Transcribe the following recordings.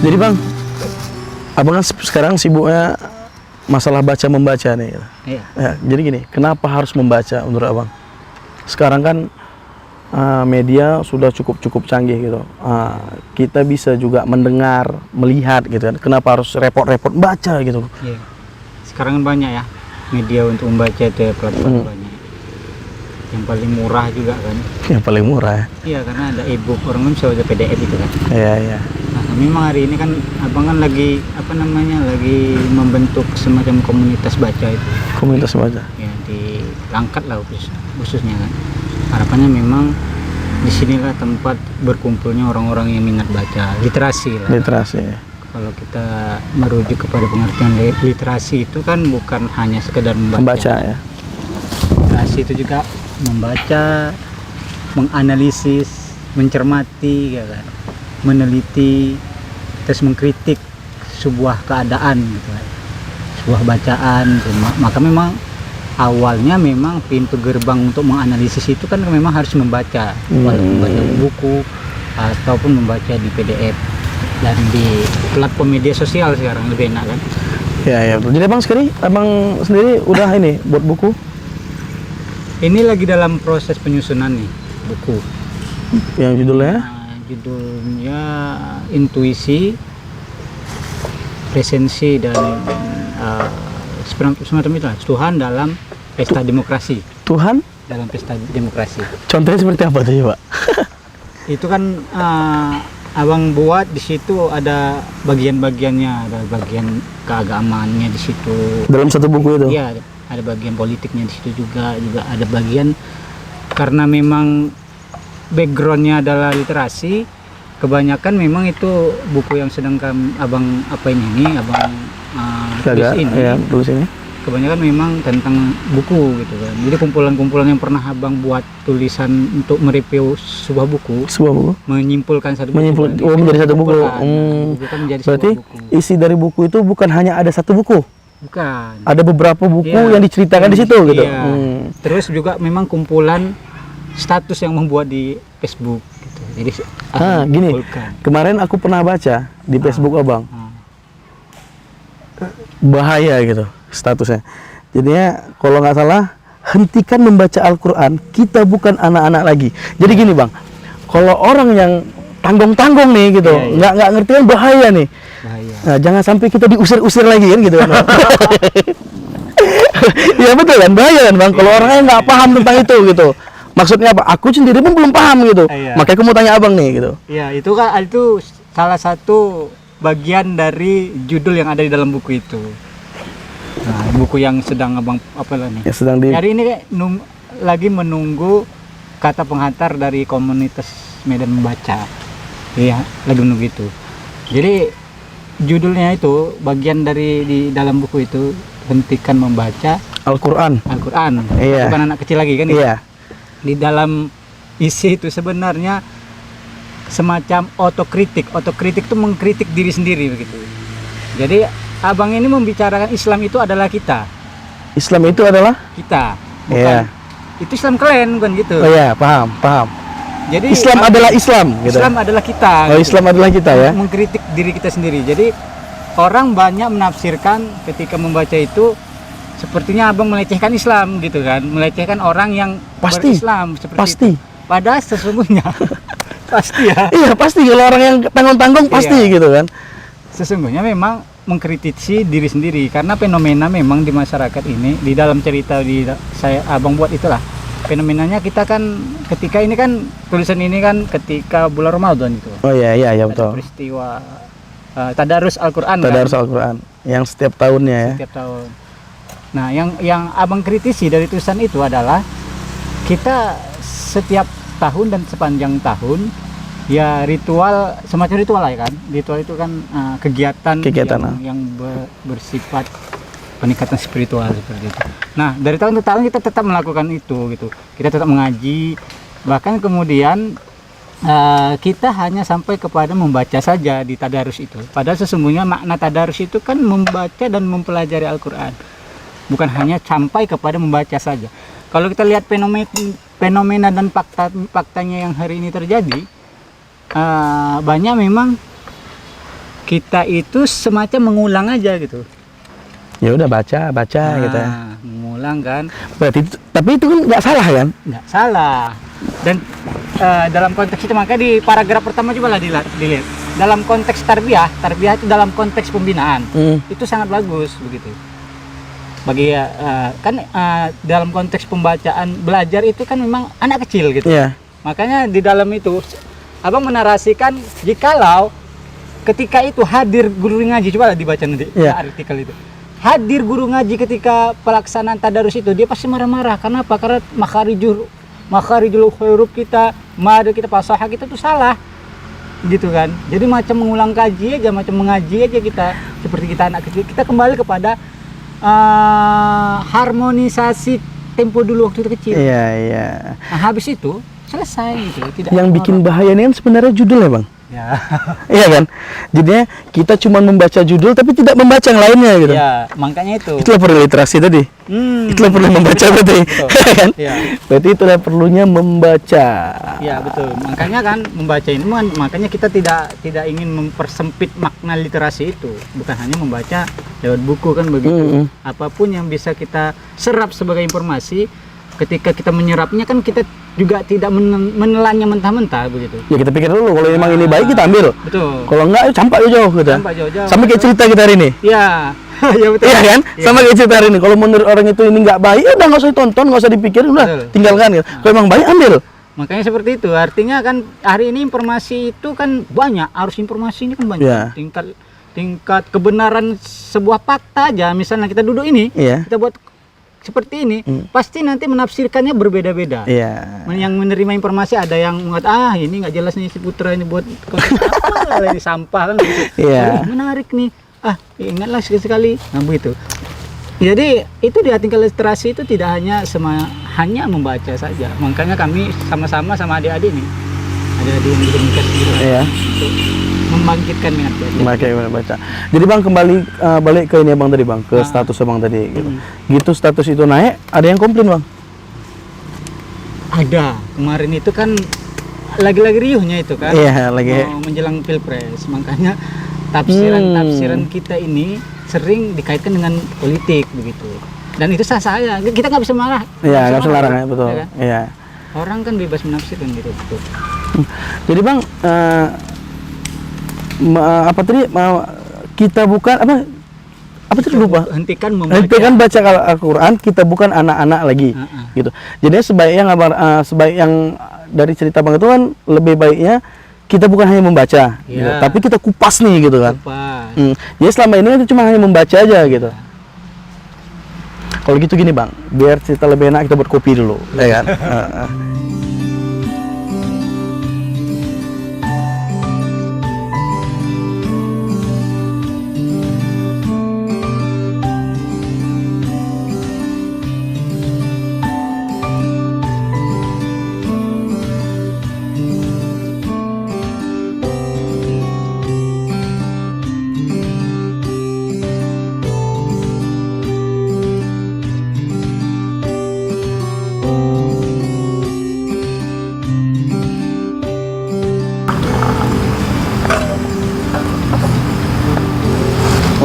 Jadi Bang, abang kan sekarang sibuknya masalah baca membaca nih. Iya. Ya, jadi gini, kenapa harus membaca menurut abang? Sekarang kan media sudah cukup canggih gitu. Kita bisa juga mendengar, melihat gitu kan. Kenapa harus repot-repot baca gitu? Iya. Sekarang kan banyak ya media untuk membaca itu ya, platform banyak. Yang paling murah juga kan. Yang paling murah ya? Iya, karena ada e-book, orang kan bisa baca PDF itu kan. Iya, iya. Nah, memang hari ini kan abang kan lagi lagi membentuk semacam komunitas baca itu. Komunitas baca. Ya, di Langkat lah khususnya kan. Harapannya memang disinilah tempat berkumpulnya orang-orang yang minat baca, literasi lah. Literasi ya. Kalau kita merujuk kepada pengertian literasi itu kan bukan hanya sekedar Membaca ya. Literasi itu juga membaca, menganalisis, mencermati, ya kan? Meneliti, terus mengkritik sebuah keadaan, gitu kan? Sebuah bacaan. Maka memang awalnya memang pintu gerbang untuk menganalisis itu kan memang harus membaca, membaca buku ataupun membaca di PDF dan di platform media sosial sekarang lebih enak kan? Ya, ya betul. Jadi abang sendiri udah ini buat buku? Ini lagi dalam proses penyusunan nih buku. Yang judulnya? Judulnya Intuisi, Presensi dan semacam itu lah. Tuhan dalam Pesta Demokrasi. Tuhan dalam Pesta Demokrasi. Contohnya seperti apa tuh Pak? Itu kan abang buat di situ ada bagian-bagiannya, ada bagian keagamaannya di situ. Dalam satu buku itu? Iya, ada bagian politiknya di situ juga ada bagian, karena memang backgroundnya adalah literasi. Kebanyakan memang itu buku yang sedang abang tulis ini. Ya, tulis ini. Kebanyakan memang tentang buku gitu kan. Jadi kumpulan-kumpulan yang pernah abang buat tulisan untuk mereview sebuah buku. Menyimpulkan satu buku. Menjadi satu buku. Berarti buku. Isi dari buku itu bukan hanya ada satu buku. Bukan. Ada beberapa buku yang diceritakan di situ gitu. Iya. Terus juga memang kumpulan status yang membuat di Facebook gitu. Jadi gini. Kemarin aku pernah baca di Facebook abang. Bahaya gitu statusnya. Jadinya kalau nggak salah, hentikan membaca Al-Quran, kita bukan anak-anak lagi. Jadi gini bang, kalau orang yang tanggung-tanggung nih gitu, nggak ngerti kan bahaya nih. Nah, jangan sampai kita diusir-usir lagi kan gitu kan. Ya betul kan, bahaya kan bang, kalau orangnya nggak paham tentang itu gitu. Maksudnya apa? Aku sendiri pun belum paham gitu. Makanya aku mau tanya abang nih gitu. Iya, itu kan itu salah satu bagian dari judul yang ada di dalam buku itu. Nah, buku yang sedang abang nih? Ya, sedang hari ini lagi menunggu kata penghantar dari komunitas Medan Membaca. Iya, lagi menunggu itu. Jadi judulnya itu bagian dari di dalam buku itu, hentikan membaca Al-Quran. Iya. Bukan anak kecil lagi kan? Iya. Di dalam isi itu sebenarnya semacam otokritik itu mengkritik diri sendiri begitu. Jadi abang ini membicarakan Islam itu adalah kita. Islam itu adalah kita, bukan itu Islam kalian, bukan gitu. Oh iya, paham. Jadi Islam adalah Islam gitu. Islam adalah kita. Oh, gitu. Islam adalah kita ya. Mengkritik diri kita sendiri. Jadi orang banyak menafsirkan ketika membaca itu sepertinya abang melecehkan Islam gitu kan, melecehkan orang yang berislam seperti itu. Padahal sesungguhnya pasti ya. Iya, pasti kalau orang yang tanggung-tanggung pasti gitu kan. Sesungguhnya memang mengkritisi diri sendiri, karena fenomena memang di masyarakat ini, di dalam cerita abang buat itulah fenomenanya. Kita kan ketika ini kan tulisan ini kan ketika bulan Ramadan itu. Oh iya betul. Peristiwa Tadarus Al-Quran. Tadarus Al-Quran yang setiap tahunnya ya. Setiap tahun. Nah, yang abang kritisi dari tulisan itu adalah kita setiap tahun dan sepanjang tahun ya ritual, semacam ritual lah ya kan. Ritual itu kan kegiatan yang bersifat peningkatan spiritual seperti itu. Nah, dari tahun ke tahun kita tetap melakukan itu gitu. Kita tetap mengaji, bahkan kemudian kita hanya sampai kepada membaca saja di tadarus itu. Padahal sesungguhnya makna tadarus itu kan membaca dan mempelajari Al-Quran, bukan hanya sampai kepada membaca saja. Kalau kita lihat fenomena dan faktanya yang hari ini terjadi, banyak memang kita itu semacam mengulang aja gitu. Ya udah baca gitu ya. Mengulang kan. Berarti tapi itu kan nggak salah kan? Nggak salah. Dan dalam konteks itu makanya di paragraf pertama coba lah dilihat. Dalam konteks tarbiyah itu dalam konteks pembinaan. Itu sangat bagus begitu. Bagi dalam konteks pembacaan belajar itu kan memang anak kecil gitu. Iya. Makanya di dalam itu Abang menarasikan jikalau ketika itu hadir guru ngaji, coba lah dibaca nanti artikel itu. Hadir guru ngaji ketika pelaksanaan tadarus itu, dia pasti marah-marah. Kenapa? Karena makharijul huruf kita, mada kita, fasaha kita tuh salah. Gitu kan. Jadi macam mengulang kaji aja, macam mengaji aja kita. Seperti kita anak kecil, kita kembali kepada harmonisasi tempo dulu waktu itu kecil. Iya. Nah, habis itu selesai gitu. Tidak Yang bikin bahaya ini kan sebenarnya judul ya Bang. Ya. Iya kan? Jadinya kita cuma membaca judul tapi tidak membaca yang lainnya gitu. Ya, makanya itu. Itulah perlu literasi tadi. Itulah perlu membaca berarti. Kan? Ya. Berarti itulah perlunya membaca. Ya, betul. Makanya kan membaca ini makanya kita tidak ingin mempersempit makna literasi itu. Bukan hanya membaca lewat buku kan begitu. Apapun yang bisa kita serap sebagai informasi, ketika kita menyerapnya kan kita juga tidak menelannya mentah-mentah begitu. Ya kita pikir dulu kalau memang ini baik kita ambil. Betul. Kalau enggak campak jauh gitu. Campak jauh-jauh. Sama kayak cerita kita hari ini. Iya. Ya betul. Iya kan? Ya. Sama kayak cerita hari ini. Kalau menurut orang itu ini enggak baik, udah enggak usah ditonton, enggak usah dipikir, udah tinggalkan gitu. Kalau memang baik ambil. Makanya seperti itu. Artinya kan hari ini informasi itu kan banyak, arus informasi ini kan banyak. Ya. Tingkat kebenaran sebuah fakta aja, misalnya kita duduk ini, kita buat seperti ini, pasti nanti menafsirkannya berbeda-beda. Iya. Yang menerima informasi ada yang mengatakan ini nggak jelas nih si Putra ini buat konten apa, ini sampah kan gitu. Iya. Menarik nih. Ingatlah sekali-sekali. Nah begitu. Jadi itu di tingkat literasi itu tidak hanya membaca saja. Makanya kami sama-sama sama adik-adik nih. Adik-adik yang dikomunikasi gitu. Iya. Membangkitkan minat baca. Jadi Bang kembali balik ke ini Bang tadi Bang, ke status Bang tadi gitu. Gitu status itu naik, ada yang komplain Bang? Ada. Kemarin itu kan lagi-lagi riuhnya itu kan. Iya, lagi menjelang Pilpres. Makanya tafsiran kita ini sering dikaitkan dengan politik begitu. Dan itu sah-sah aja. Kita nggak bisa marah. Iya, nggak bisa larang ya, betul. Ya kan? Iya. Orang kan bebas menafsirkan gitu. Betul. Jadi Bang apa tadi kita bukan apa tadi lupa, hentikan baca Al-Quran, kita bukan anak-anak lagi gitu. Jadi sebaik yang dari cerita Bang itu kan lebih baiknya kita bukan hanya membaca gitu, tapi kita kupas nih gitu kan. Jadi selama ini kita cuma hanya membaca aja gitu. Kalau gitu gini Bang, biar cerita lebih enak kita buat kopi dulu ya kan.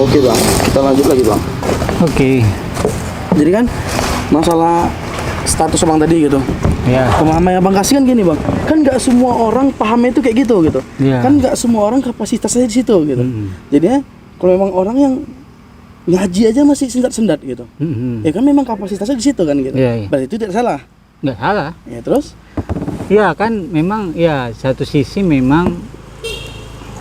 Oke Bang, kita lanjut lagi Bang. Oke. Jadi kan masalah status Bang tadi gitu. Ya. Pemahaman yang Bang kasih kan gini Bang, kan nggak semua orang pahamnya itu kayak gitu. Ya. Kan nggak semua orang kapasitasnya di situ gitu. Jadinya kalau memang orang yang ngaji aja masih sendat-sendat gitu, ya kan memang kapasitasnya di situ kan gitu. Ya. Berarti itu tidak salah. Nggak salah. Ya terus? Ya kan memang ya satu sisi memang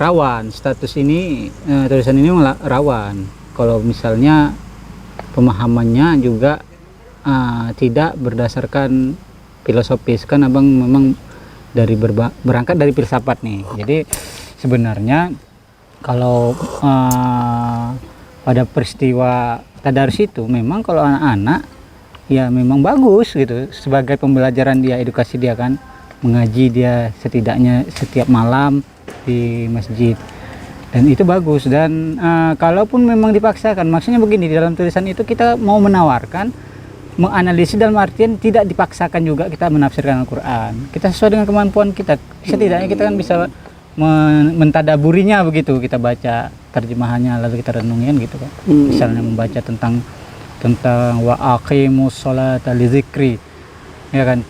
rawan status ini, tulisan ini rawan kalau misalnya pemahamannya juga tidak berdasarkan filosofis. Kan Abang memang berangkat dari filsafat nih. Jadi sebenarnya kalau pada peristiwa tadarus itu memang kalau anak-anak ya memang bagus gitu sebagai pembelajaran dia, edukasi dia kan, mengaji dia setidaknya setiap malam di masjid, dan itu bagus. Dan kalaupun memang dipaksakan, maksudnya begini, di dalam tulisan itu kita mau menawarkan menganalisis dalam artian tidak dipaksakan juga kita menafsirkan Al-Quran, kita sesuai dengan kemampuan kita. Setidaknya kita kan bisa mentadaburinya begitu, kita baca terjemahannya lalu kita renungin gitu kan. Misalnya membaca tentang wa aqimus sholata li dzikri, ya kan,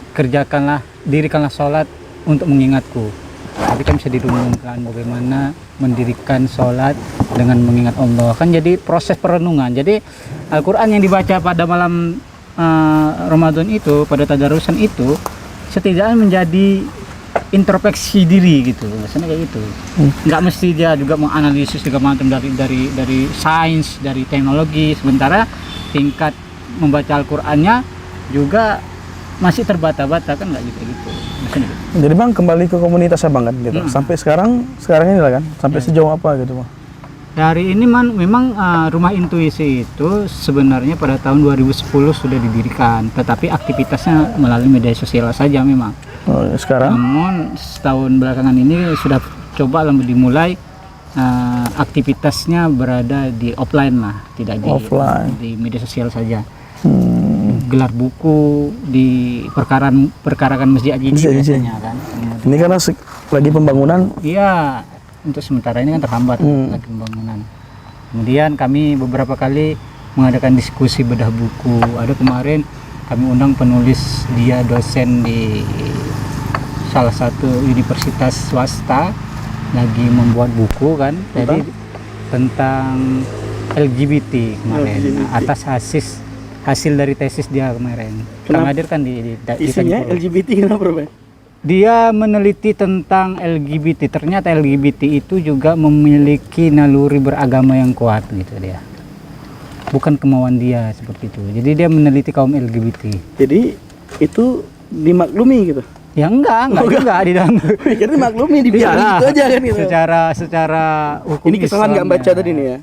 dirikanlah sholat untuk mengingatku. Tapi kan bisa direnungkan bagaimana mendirikan sholat dengan mengingat Allah, kan jadi proses perenungan. Jadi Al-Quran yang dibaca pada malam Ramadan itu, pada tadarusan itu, setidaknya menjadi introspeksi diri gitu, biasanya kayak gitu. Nggak mesti dia juga menganalisis segala macam dari sains, dari teknologi. Sementara tingkat membaca Al-Qur'annya juga masih terbata-bata, kan nggak gitu. Maksudnya gitu. Jadi Bang kembali ke komunitas Abang kan gitu. Sampai sekarang ini lah kan, sampai sejauh apa gitu Bang? Dari ini memang Rumah Intuisi itu sebenarnya pada tahun 2010 sudah didirikan, tetapi aktivitasnya melalui media sosial saja memang. Oh, sekarang? Namun setahun belakangan ini sudah coba dimulai aktivitasnya berada di offline lah, tidak di media sosial saja. Gelar buku di perkarakan masjid biasanya kan. Ini karena lagi pembangunan. Iya, untuk sementara ini kan terhambat lagi pembangunan. Kemudian kami beberapa kali mengadakan diskusi bedah buku. Ada kemarin kami undang penulis, dia dosen di salah satu universitas swasta, lagi membuat buku kan, jadi tentang LGBT kemarin, atas hasil dari tesis dia kemarin. Kami hadirkan di isinya LGBT kenapa Bang? Dia meneliti tentang LGBT. Ternyata LGBT itu juga memiliki naluri beragama yang kuat gitu dia. Bukan kemauan dia seperti itu. Jadi dia meneliti kaum LGBT. Jadi itu dimaklumi gitu. Ya enggak di dalam. Jadi maklumi dibilang gitu aja kan gitu. Secara hukum ini kesalahan nggak baca tadi nih ya.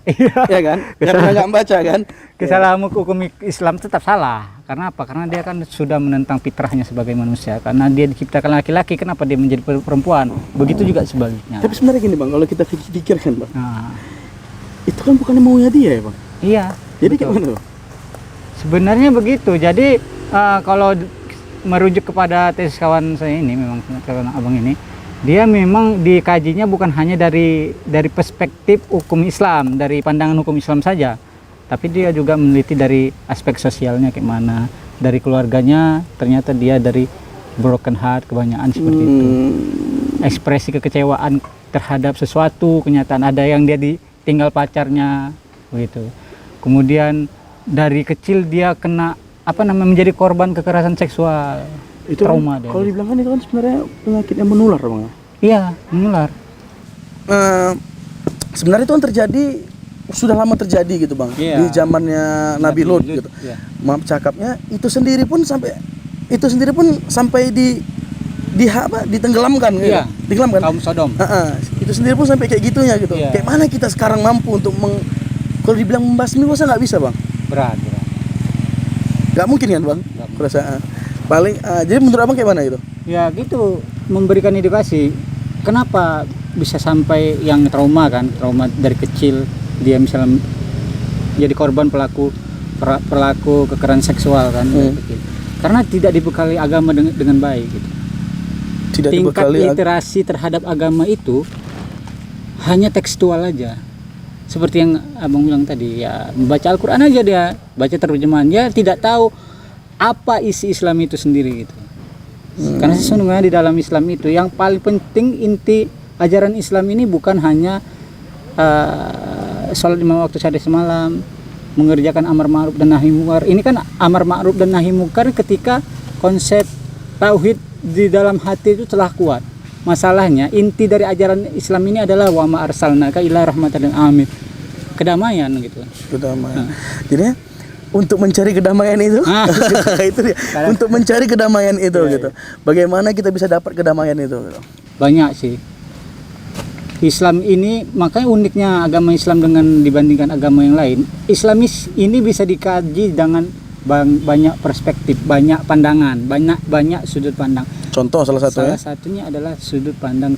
Ya kan? Karena nggak baca kan. Kesalahan hukum Islam tetap salah. Karena apa? Karena dia kan sudah menentang fitrahnya sebagai manusia. Karena dia diciptakan laki-laki, kenapa dia menjadi perempuan? Begitu juga sebaliknya. Tapi sebenarnya gini Bang, kalau kita pikirkan Bang, itu kan bukan maunya dia ya Bang? Iya. Jadi gimana Bang? Sebenarnya begitu. Jadi kalau merujuk kepada tesis kawan saya ini, memang kawan abang ini, dia memang dikajinya bukan hanya dari perspektif hukum Islam, dari pandangan hukum Islam saja, tapi dia juga meneliti dari aspek sosialnya kayak mana, dari keluarganya. Ternyata dia dari broken heart, kebanyakan seperti itu, ekspresi kekecewaan terhadap sesuatu kenyataan, ada yang dia ditinggal pacarnya begitu. Kemudian dari kecil dia kena menjadi korban kekerasan seksual, itu trauma kan, kalau dibilang kan itu kan sebenarnya penyakit yang menular Bang. Iya, menular. Sebenarnya itu kan sudah lama terjadi gitu Bang, di zamannya Nabi Lut gitu. Maaf cakapnya, itu sendiri pun sampai ditenggelamkan gitu. Ditenggelamkan kaum Sodom. Itu sendiri pun sampai kayak gitunya gitu. Kayak mana kita sekarang mampu untuk kalau dibilang membasmi masa nggak bisa Bang? Berat. Gak mungkin kan Bang? Perasaan paling jadi menurut Abang kayak mana gitu? Ya gitu, memberikan edukasi. Kenapa bisa sampai yang trauma dari kecil, dia misalnya jadi korban pelaku kekerasan seksual kan dari kecil. Karena tidak dibekali agama dengan baik gitu. Tingkat literasi terhadap agama itu hanya tekstual aja. Seperti yang Abang bilang tadi, ya membaca Al-Quran aja dia, baca terjemahan, dia tidak tahu apa isi Islam itu sendiri gitu. Karena sesungguhnya di dalam Islam itu yang paling penting, inti ajaran Islam ini bukan hanya sholat 5 waktu sehari semalam, mengerjakan amar ma'ruf dan nahi munkar. Ini kan amar ma'ruf dan nahi munkar ketika konsep tauhid di dalam hati itu telah kuat. Masalahnya inti dari ajaran Islam ini adalah wa ma arsalnaka illa rahmatan lil alamin. Kedamaian gitu. Kedamaian. Jadi untuk mencari kedamaian itu itu dia. Untuk mencari kedamaian itu gitu. Bagaimana kita bisa dapat kedamaian itu gitu. Banyak sih. Islam ini makanya uniknya agama Islam dibandingkan agama yang lain. Islamis ini bisa dikaji dengan banyak perspektif, banyak pandangan, banyak sudut pandang. Contoh salah satunya adalah sudut pandang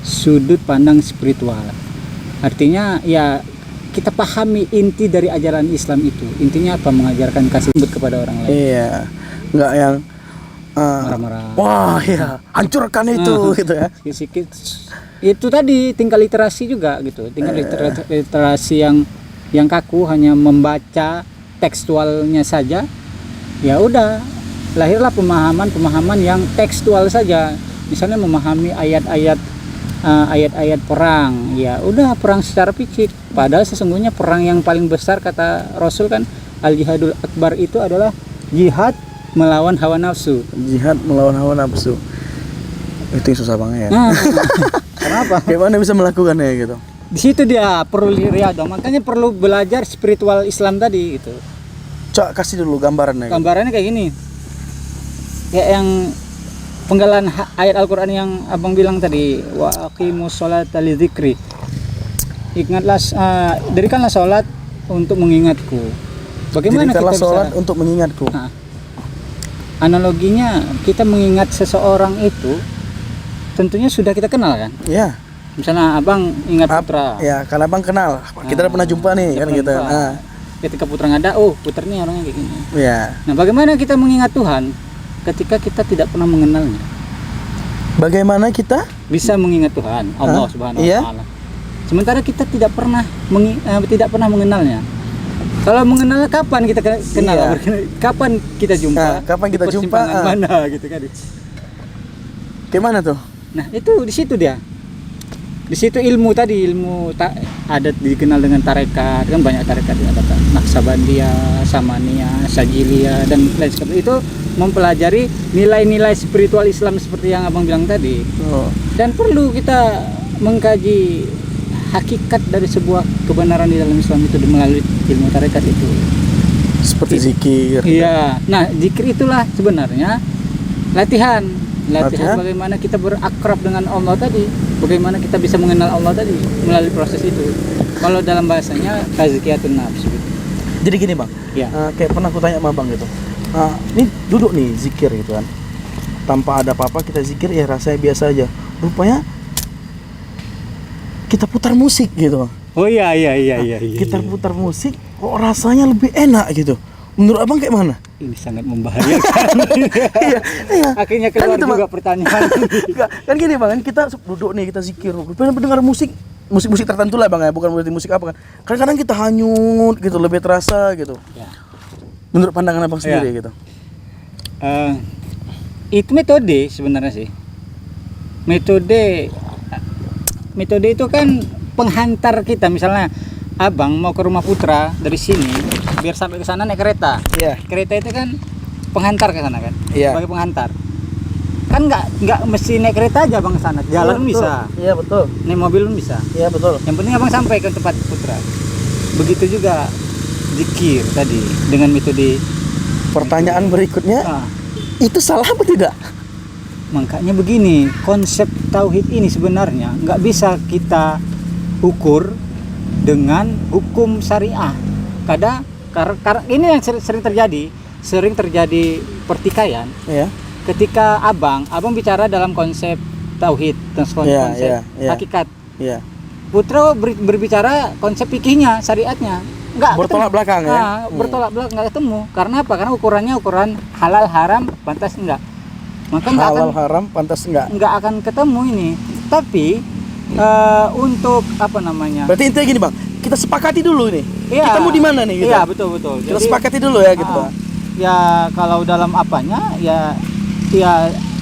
sudut pandang spiritual. Artinya ya kita pahami inti dari ajaran Islam itu. Intinya apa? Mengajarkan kasih kepada orang lain. Iya. Enggak yang marah-marah. Wah, ya, hancurkan itu gitu ya. Sikit-sikit itu tadi tingkat literasi juga gitu, tingkat literasi yang kaku, hanya membaca tekstualnya saja. Ya udah, lahirlah pemahaman yang tekstual saja. Misalnya memahami ayat-ayat perang, ya udah perang secara fisik. Padahal sesungguhnya perang yang paling besar kata Rasul kan, al-jihadul akbar itu adalah jihad melawan hawa nafsu. Jihad melawan hawa nafsu. Itu yang susah banget ya. Kenapa? Gimana bisa melakukannya gitu? Di situ dia perlu riadah, makanya perlu belajar spiritual Islam tadi gitu. Coba kasih dulu gambarannya. Gambarannya kayak gini. Kayak yang penggalan ayat Al-Qur'an yang Abang bilang tadi, wa aqimus sholata lidzikri. Ingatlah, dirikanlah sholat untuk mengingatku. Bagaimana Dirikanlah kita sholat bisa untuk mengingatku. Analoginya kita mengingat seseorang itu tentunya sudah kita kenal kan. Iya. Misalnya Abang ingat Putra. Ya, karena Abang kenal. Kita udah pernah jumpa nih kan gitu. Ketika Putra nggak ada, oh Putra ini orangnya kayak gini. Iya. Nah, bagaimana kita mengingat Tuhan ketika kita tidak pernah mengenalnya? Bagaimana kita Bisa mengingat Tuhan, Allah Subhanahu wa Iya. taala. Sementara kita tidak pernah mengenalnya. Kalau mengenal, kapan kita kenal? Iya. Kapan kita jumpa? Nah, kapan kita Di jumpa, persimpangan mana gitu kan? gimana tuh? Nah, itu di situ dia. Di situ ilmu tadi, ada dikenal dengan tarekat, kan banyak tarekat yang ada, Naqsabandiyah, Samaniyah, Sajiliyah dan lain sebagainya. Itu mempelajari nilai-nilai spiritual Islam seperti yang Abang bilang tadi. Dan perlu kita mengkaji hakikat dari sebuah kebenaran di dalam Islam itu melalui ilmu tarekat itu. Seperti zikir. Iya. Nah, zikir itulah sebenarnya latihan bagaimana kita berakrab dengan Allah tadi, bagaimana kita bisa mengenal Allah tadi melalui proses itu. Kalau dalam bahasanya tazkiyatun nafs gitu. Jadi gini Bang, Ya. kayak pernah aku tanya sama Bang gitu, ini duduk nih zikir gitu kan, tanpa ada apa-apa kita zikir ya rasanya biasa aja. Rupanya kita putar musik gitu. Oh iya. Kita putar musik kok rasanya lebih enak gitu. Menurut Abang kayak mana? Ini sangat membahayakan. Iya. Akhirnya keluar itu, juga Bang. pertanyaan. Enggak, kan gini Bang, kan kita duduk nih kita zikir, rupanya mendengar musik tertentu lah Bang ya, bukan berarti musik apa kan. Kadang-kadang kita hanyut gitu, lebih terasa gitu. Ya. Menurut pandangan Abang sendiri gitu. Itu metode sebenarnya sih. Metode itu kan penghantar kita. Misalnya Abang mau ke rumah Putra dari sini, biar sampai ke sana naik kereta. Iya. Kereta itu kan penghantar ke sana kan? Iya. Sebagai penghantar. Kan nggak mesti naik kereta aja Bang ke sana. Jalan pun bisa. Iya betul. Naik mobil pun bisa. Iya betul. Yang penting Abang sampai ke tempat Putra. Begitu juga zikir tadi dengan metode. Pertanyaan berikutnya, itu salah apa tidak? Makanya begini, konsep tauhid ini sebenarnya nggak bisa kita ukur dengan hukum syariah. Karena ini yang sering terjadi pertikaian. Iya. Ketika abang bicara dalam konsep tauhid, konsep hakikat. Iya. Putra berbicara konsep fikihnya, syariatnya. Enggak Bertolak ketemu. belakang ya. Bertolak belakang, enggak ketemu. Karena apa? Karena ukurannya ukuran halal haram, pantas enggak. Maka Halal haram pantas enggak. Enggak akan ketemu ini. Tapi untuk apa namanya? Berarti intinya gini Bang, kita sepakati dulu nih. Iya. Kita mau di mana nih gitu. Iya, betul. Kita sepakati dulu ya gitu Bang. Ya kalau dalam apanya ya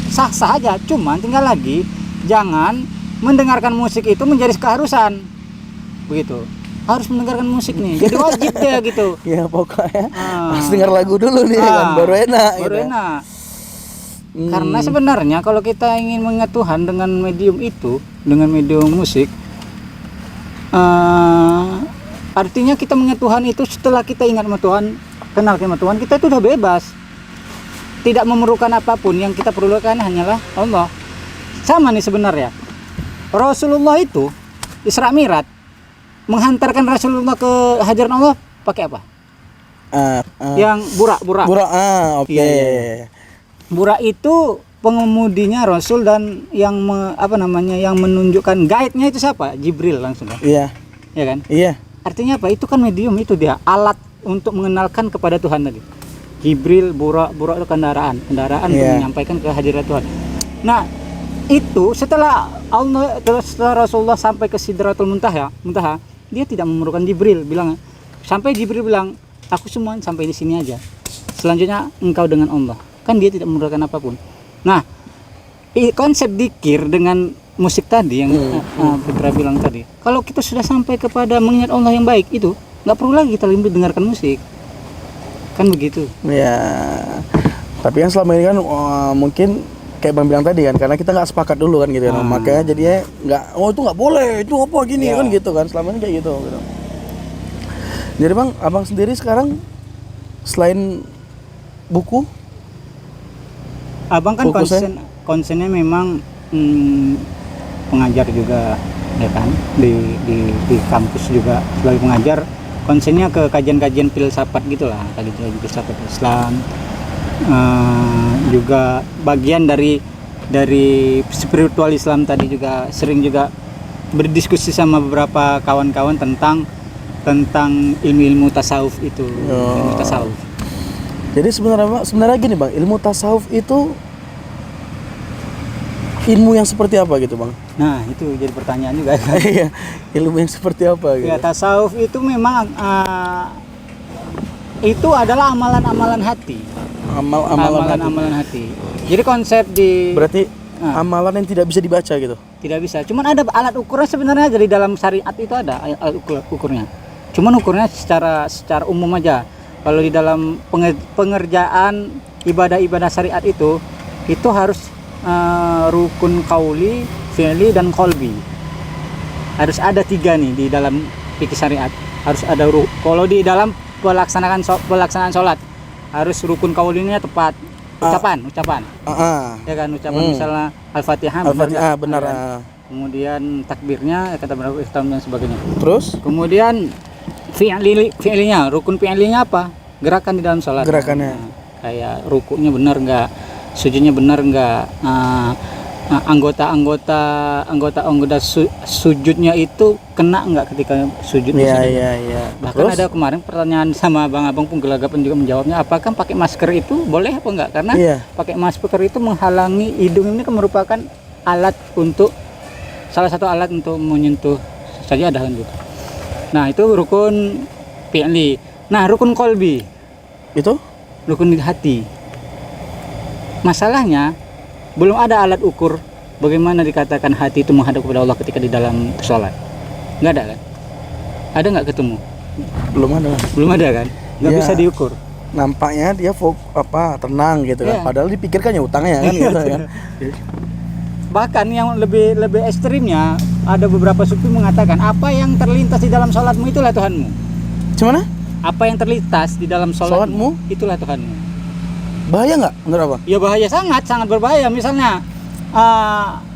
sah-sah aja. Cuman tinggal lagi jangan mendengarkan musik itu menjadi keharusan. Begitu. Harus mendengarkan musik nih. Jadi wajib ya gitu. Ya pokoknya harus dengar lagu dulu nih kan baru enak Baru gitu. enak. Karena sebenarnya kalau kita ingin mengingat Tuhan dengan medium itu, dengan medium musik, artinya kita mengingat Tuhan itu setelah kita ingat sama Tuhan, kenal sama Tuhan, kita itu udah bebas. Tidak memerlukan apapun, yang kita perlukan hanyalah Allah. Sama nih sebenarnya. Rasulullah itu Isra Mi'raj menghantarkan Rasulullah ke hajaran Allah pakai apa? Yang burak. Burak, oke. Iya. Burak itu pengemudinya Rasul dan yang yang menunjukkan guide-nya itu siapa? Jibril langsung kan? Iya. Ya kan? Iya. Artinya apa? Itu kan medium, itu dia alat untuk mengenalkan kepada Tuhan tadi. Jibril, Burak itu kendaraan untuk menyampaikan ke hadirat Tuhan. Nah, itu setelah Rasulullah sampai ke Sidratul Muntaha, dia tidak memerlukan Jibril, sampai Jibril bilang, aku semua sampai di sini aja. Selanjutnya engkau dengan Allah. Kan dia tidak memerlukan apapun. Nah, konsep dzikir dengan musik tadi yang Putra bilang tadi, kalau kita sudah sampai kepada mengingat Allah yang baik, itu nggak perlu lagi kita dengarkan musik, kan begitu ya. Tapi yang selama ini kan mungkin kayak Bang bilang tadi kan, karena kita nggak sepakat dulu kan gitu kan, makanya jadinya nggak, itu nggak boleh, itu apa gini kan gitu kan, selama ini kayak gitu. Jadi Bang, Abang sendiri sekarang selain buku, Abang kan konsennya memang pengajar juga, ya kan, di kampus juga sebagai pengajar, konsennya ke kajian-kajian filsafat gitulah, kajian filsafat Islam, juga bagian dari spiritual Islam tadi, juga sering juga berdiskusi sama beberapa kawan-kawan tentang ilmu tasawuf itu. Ilmu tasawuf. Jadi sebenarnya gini Bang, ilmu tasawuf itu ilmu yang seperti apa gitu Bang? Nah, itu jadi pertanyaan juga kan. Iya, ilmu yang seperti apa gitu? Ya, tasawuf itu memang itu adalah amalan-amalan hati. Amalan-amalan hati. Jadi konsep berarti amalan yang tidak bisa dibaca gitu? Tidak bisa. Cuman ada alat ukurnya sebenarnya, dari dalam syariat itu ada alat ukurnya. Cuman ukurnya secara umum aja. Kalau di dalam pengerjaan ibadah-ibadah syariat itu harus rukun qauli, fi'li, dan qalbi. Harus ada 3 nih di dalam fikih syariat. Harus ada kalau di dalam pelaksanaan sholat, harus rukun qaulinya tepat, ucapan. Ya kan, ucapan misalnya Al-Fatihah benar. Kemudian takbirnya, kata Islam dan sebagainya. Terus? Kemudian fi'linya, rukun fi'linya apa? Gerakan di dalam sholat. Gerakannya. Kayak rukunya benar enggak? Sujudnya benar enggak, anggota sujudnya itu kena enggak ketika sujud. Iya. Bahkan terus? Ada kemarin pertanyaan sama abang-abang pun gelagapan juga menjawabnya, apakah pakai masker itu boleh apa enggak, karena pakai masker itu menghalangi hidung. Ini kan merupakan alat salah satu alat untuk menyentuh sajadah kan gitu. Nah, itu rukun fi'li. Nah, rukun qalbi itu rukun hati. Masalahnya belum ada alat ukur bagaimana dikatakan hati itu menghadap kepada Allah ketika di dalam sholat. Nggak ada kan? Ada nggak ketemu? Belum ada kan? Nggak bisa diukur. Nampaknya dia tenang gitu kan. Padahal dipikirkannya utangnya kan gitu kan. Bahkan yang lebih ekstrimnya, ada beberapa sufi mengatakan apa yang terlintas di dalam sholatmu itulah Tuhanmu. Gimana? Apa yang terlintas di dalam sholatmu itulah Tuhanmu. Bahaya nggak menurut Abang? Ya bahaya, sangat berbahaya. Misalnya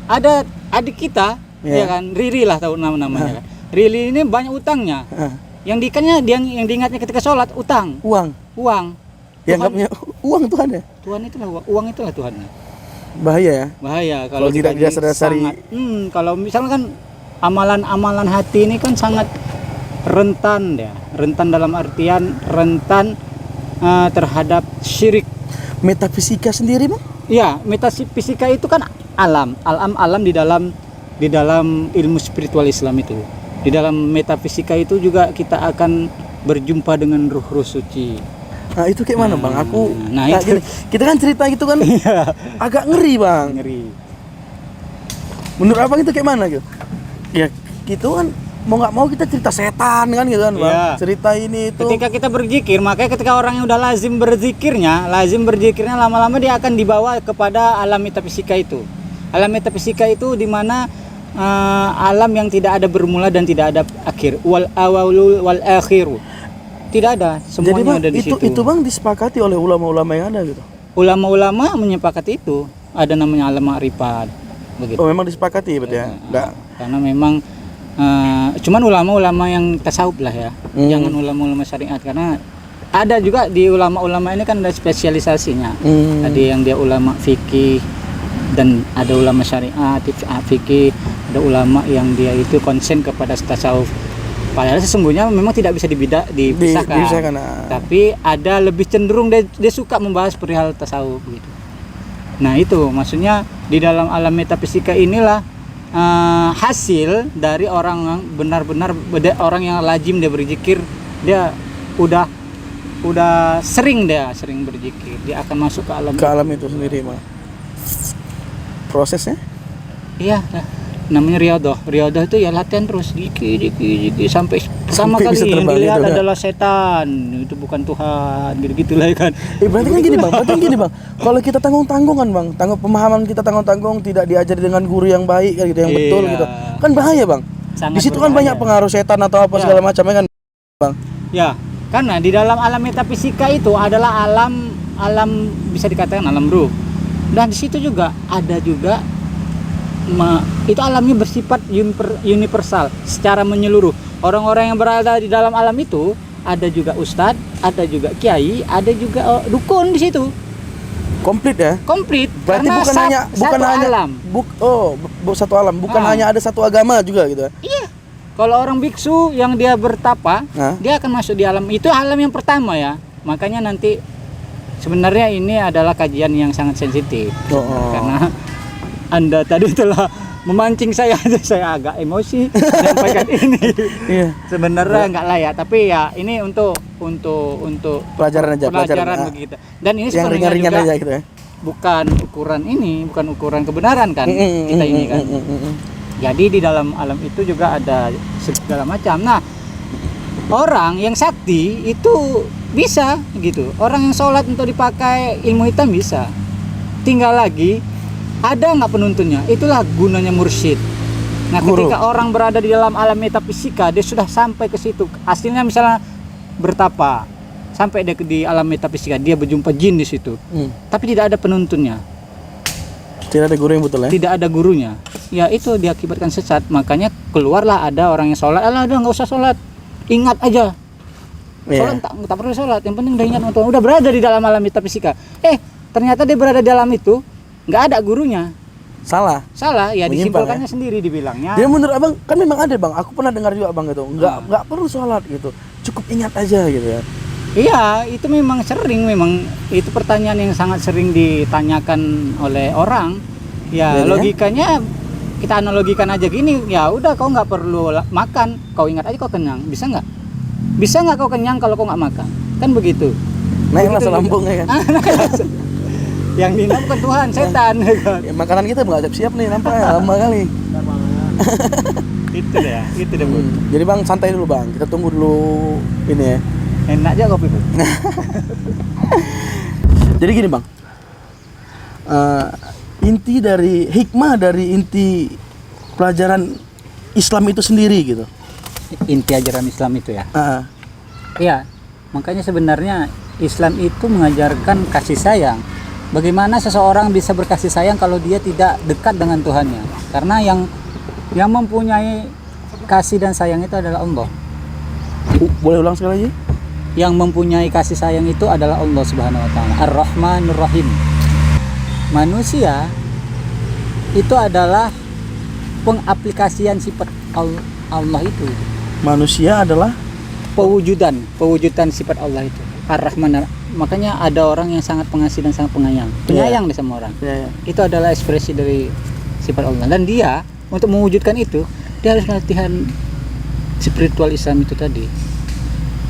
ada adik kita, ya kan, Riri lah tahu namanya kan. Riri ini banyak utangnya. Yang diingatnya ketika sholat utang. Uang. Yang nggak punya uang Tuhan ya? Uang itulah Tuhannya. Bahaya ya? Bahaya kalau tidak didasari. Kalau misalkan amalan hati ini kan sangat rentan ya. Rentan dalam artian rentan terhadap syirik. Metafisika sendiri Bang? Ya, metafisika itu kan alam di dalam ilmu spiritual Islam itu. Di dalam metafisika itu juga kita akan berjumpa dengan ruh suci. Nah, itu kayak mana Bang? Itu kita kan cerita gitu kan agak ngeri Bang. Menurut Abang itu kayak mana gitu? Ya, gitu kan mau nggak mau kita cerita setan kan gitu kan Bang. Cerita ini itu. Ketika kita berzikir, makanya ketika orang yang udah lazim berzikirnya lama-lama dia akan dibawa kepada alam metafisika itu. Alam metafisika itu di mana alam yang tidak ada bermula dan tidak ada akhir. Wal awalul wal akhiru. Tidak ada, semuanya. Jadi Bang, ada di situ. Itu Bang disepakati oleh ulama-ulama yang ada gitu. Ulama-ulama menyepakati itu. Ada namanya alam ma'rifat. Begitu. Oh, memang disepakati berarti ya? Enggak. Karena memang cuman ulama-ulama yang tasawuf lah ya, jangan ulama-ulama syariat, karena ada juga di ulama-ulama ini kan ada spesialisasinya. Ada yang dia ulama fikih dan ada ulama syariat, fikih, ada ulama yang dia itu konsen kepada tasawuf. Padahal sesungguhnya memang tidak bisa dipisahkan. Dipisahkan, nah. Tapi ada lebih cenderung dia suka membahas perihal tasawuf gitu. Nah itu maksudnya di dalam alam metafisika inilah hasil dari orang yang benar-benar orang yang lazim dia berzikir, dia udah sering berzikir, dia akan masuk ke alam itu sendiri mah. Prosesnya? Iya, namanya riyadhah itu ya latihan terus dikit sampai pertama kali bisa yang terbang dilihat gitu, adalah setan, itu bukan Tuhan, gitu lah kan. Berarti kan gini bang, kalau kita tanggung-tanggungan bang, pemahaman kita tanggung-tanggung, tidak diajari dengan guru yang baik gitu, yang betul gitu, kan bahaya bang. Sangat Di situ kan berbahaya. banyak pengaruh setan atau apa segala macam kan bang. Ya, karena di dalam alam metafisika itu adalah alam bisa dikatakan alam ruh, dan di situ juga ada juga itu alamnya bersifat universal secara menyeluruh. Orang-orang yang berada di dalam alam itu ada juga ustadz, ada juga kiai, ada juga dukun di situ. Komplit ya? Komplit. Berarti karena bukan hanya alam. Satu alam, bukan hanya ada satu agama juga gitu. Iya. Kalau orang biksu yang dia bertapa, dia akan masuk di alam itu, alam yang pertama ya. Makanya nanti sebenarnya ini adalah kajian yang sangat sensitif. Karena Anda tadi telah memancing saya agak emosi menyampaikan ini. Iya. Sebenarnya nggak layak, tapi ya ini untuk pelajaran begitu. Dan ini yang sebenarnya ringan-ringan juga aja gitu ya. bukan ukuran kebenaran kan kita ini kan. Jadi di dalam alam itu juga ada segala macam. Nah, orang yang sakti itu bisa gitu. Orang yang sholat untuk dipakai ilmu hitam bisa. Tinggal lagi ada nggak penuntunnya? Itulah gunanya mursyid. Nah, Guru. ketika orang berada di dalam alam metafisika, dia sudah sampai ke situ. Hasilnya misalnya bertapa, sampai dia di alam metafisika, dia berjumpa jin di situ. Tapi tidak ada penuntunnya. Tidak ada guru yang betul ya? Tidak ada gurunya. Ya itu diakibatkan sesat. Makanya keluarlah ada orang yang sholat. Alah, udah nggak usah sholat. Ingat aja. Sholat tak perlu sholat. Yang penting udah ingat Tuhan. Udah berada di dalam alam metafisika. Ternyata dia berada di dalam itu. Nggak ada gurunya. Salah Ya, menyimpang, disimpulkannya sendiri dibilangnya. Dia menurut abang kan memang ada bang. Aku pernah dengar juga bang gitu. Nggak perlu sholat gitu. Cukup ingat aja gitu ya. Iya, itu memang itu pertanyaan yang sangat sering ditanyakan oleh orang. Ya, jadi, logikanya kita analogikan aja gini. Ya udah, kau nggak perlu makan. Kau ingat aja kau kenyang. Bisa nggak? Bisa nggak kau kenyang kalau kau nggak makan? Kan begitu. Naiklah selambung ya kan. Yang dihina bukan Tuhan, setan. Ya, makanan kita nggak siap-siap nih, nampaknya lama kali. Itu deh Bu. Jadi bang santai dulu bang, kita tunggu dulu ini ya. Enak aja kopi Bu. Jadi gini bang, inti dari hikmah dari inti pelajaran Islam itu sendiri gitu. Inti ajaran Islam itu ya. Iya. Makanya sebenarnya Islam itu mengajarkan kasih sayang. Bagaimana seseorang bisa berkasih sayang kalau dia tidak dekat dengan Tuhannya? Karena yang mempunyai kasih dan sayang itu adalah Allah. Boleh ulang sekali lagi? Yang mempunyai kasih sayang itu adalah Allah Subhanahu wa taala. Ar-Rahmanur Rahim. Manusia itu adalah pengaplikasian sifat Allah itu. Manusia adalah pewujudan sifat Allah itu. Ar-Rahman. Makanya ada orang yang sangat pengasih dan sangat penyayang deh sama orang. Itu adalah ekspresi dari sifat Allah. Dan dia untuk mewujudkan itu, dia harus latihan spiritual Islam itu tadi.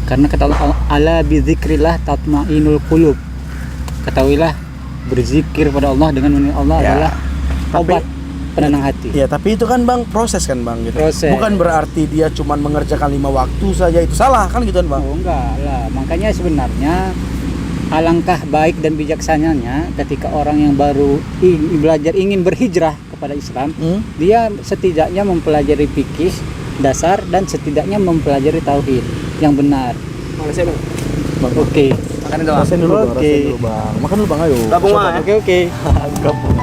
Karena kata Allah, ala bizikrillah tatmainul qulub. Ketahuilah berzikir pada Allah dengan mengingat Allah adalah obat penenang hati. Ya, tapi itu kan bang proses kan bang gitu. Proses. Bukan berarti dia cuma mengerjakan 5 waktu saja, itu salah kan gitu kan bang. Oh enggak lah. Makanya sebenarnya alangkah baik dan bijaksananya ketika orang yang baru ingin berhijrah kepada Islam, dia setidaknya mempelajari fikih dasar dan setidaknya mempelajari tauhid yang benar. Makasih bang. Oke. Makan dulu. Makan dulu bang. Ayo. Oke. Gabung.